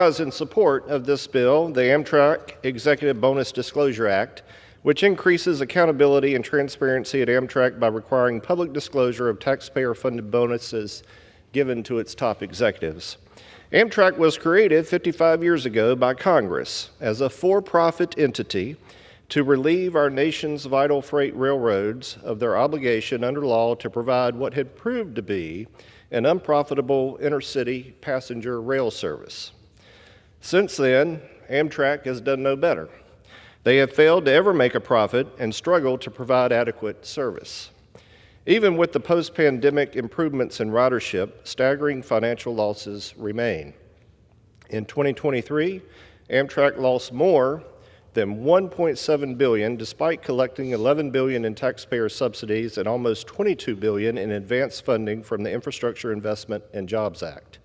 In support of this bill, the Amtrak Executive Bonus Disclosure Act, which increases accountability and transparency at Amtrak by requiring public disclosure of taxpayer-funded bonuses given to its top executives. Amtrak was created 55 years ago by Congress as a for-profit entity to relieve our nation's vital freight railroads of their obligation under law to provide what had proved to be an unprofitable intercity passenger rail service. Since then, Amtrak has done no better. They have failed to ever make a profit and struggle to provide adequate service. Even with the post-pandemic improvements in ridership, staggering financial losses remain. In 2023, Amtrak lost more than $1.7 billion, despite collecting $11 billion in taxpayer subsidies and almost $22 billion in advance funding from the Infrastructure Investment and Jobs Act.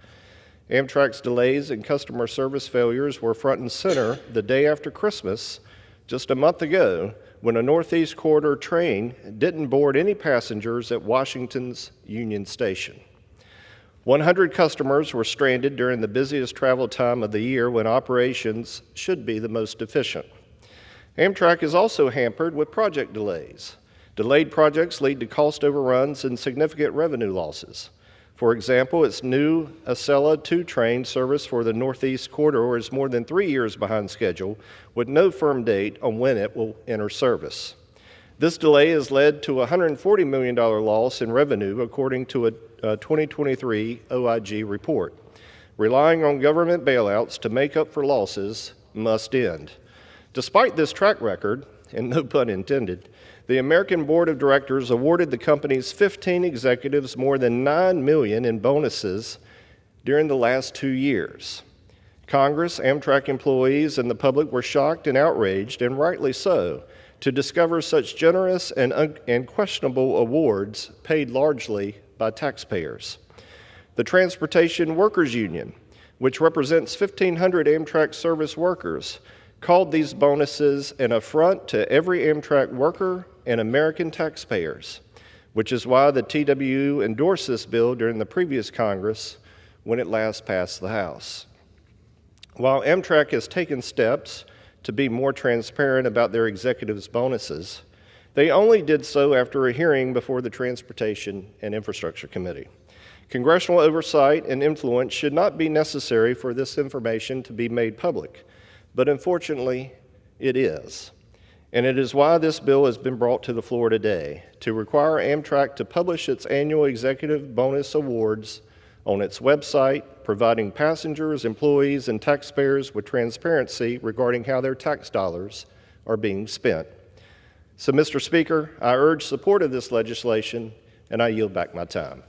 Amtrak's delays and customer service failures were front and center the day after Christmas, just a month ago, when a Northeast Corridor train didn't board any passengers at Washington's Union Station. 100 customers were stranded during the busiest travel time of the year when operations should be the most efficient. Amtrak is also hampered with project delays. Delayed projects lead to cost overruns and significant revenue losses. For example, its new Acela 2 train service for the Northeast Corridor is more than 3 years behind schedule, with no firm date on when it will enter service. This delay has led to a $140 million loss in revenue, according to a 2023 OIG report. Relying on government bailouts to make up for losses must end. Despite this track record, and no pun intended, the American Board of Directors awarded the company's 15 executives more than $9 million in bonuses during the last 2 years. Congress, Amtrak employees, and the public were shocked and outraged, and rightly so, to discover such generous and questionable awards paid largely by taxpayers. The Transportation Workers Union, which represents 1,500 Amtrak service workers, called these bonuses an affront to every Amtrak worker and American taxpayers, which is why the TWU endorsed this bill during the previous Congress when it last passed the House. While Amtrak has taken steps to be more transparent about their executives' bonuses, they only did so after a hearing before the Transportation and Infrastructure Committee. Congressional oversight and influence should not be necessary for this information to be made public, but unfortunately, it is. And it is why this bill has been brought to the floor today, to require Amtrak to publish its annual executive bonus awards on its website, providing passengers, employees, and taxpayers with transparency regarding how their tax dollars are being spent. So, Mr. Speaker, I urge support of this legislation, and I yield back my time.